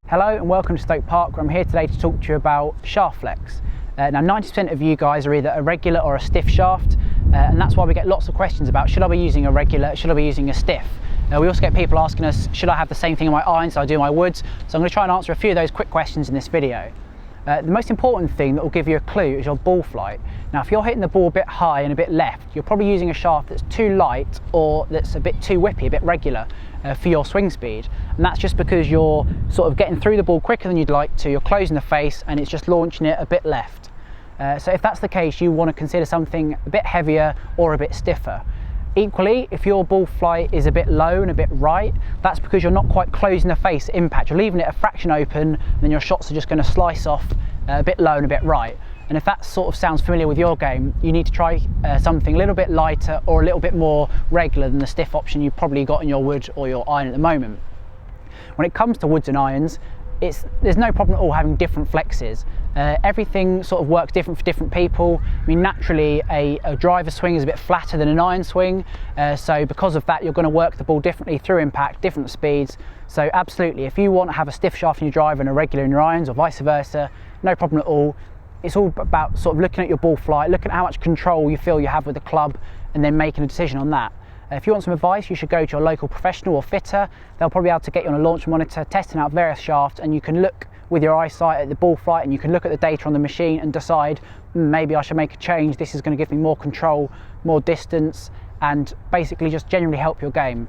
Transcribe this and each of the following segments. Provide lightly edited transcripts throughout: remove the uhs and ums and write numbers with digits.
Hello and welcome to Stoke Park, where I'm here today to talk to you about shaft flex. Now 90% of you guys are either a regular or a stiff shaft, and that's why we get lots of questions about should I be using a regular, should I be using a stiff? We also get people asking us, should I have the same thing in my irons as I do my woods? So I'm going to try and answer a few of those quick questions in this video. The most important thing that will give you a clue is your ball flight. Now if you're hitting the ball a bit high and a bit left, you're probably using a shaft that's too light or that's a bit too whippy, a bit regular for your swing speed. And that's just because you're sort of getting through the ball quicker than you'd like to, you're closing the face and it's just launching it a bit left. So if that's the case, you want to consider something a bit heavier or a bit stiffer. Equally, if your ball flight is a bit low and a bit right, that's because you're not quite closing the face at impact. You're leaving it a fraction open, and then your shots are just going to slice off a bit low and a bit right. And if that sort of sounds familiar with your game, you need to try something a little bit lighter or a little bit more regular than the stiff option you've probably got in your wood or your iron at the moment. When it comes to woods and irons, there's no problem at all having different flexes. Everything sort of works different for different people. I mean, naturally a driver swing is a bit flatter than an iron swing, so because of that you're going to work the ball differently through impact, different speeds. So absolutely, if you want to have a stiff shaft in your driver and a regular in your irons or vice versa, no problem at all. It's all about sort of looking at your ball flight, looking at how much control you feel you have with the club, and then making a decision on that. If you want some advice, you should go to your local professional or fitter. They'll probably be able to get you on a launch monitor, testing out various shafts, and you can look with your eyesight at the ball flight and you can look at the data on the machine and decide, maybe I should make a change, this is going to give me more control, more distance, and basically just generally help your game.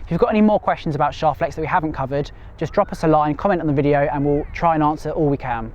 If you've got any more questions about shaft flex that we haven't covered, just drop us a line, comment on the video, and we'll try and answer all we can.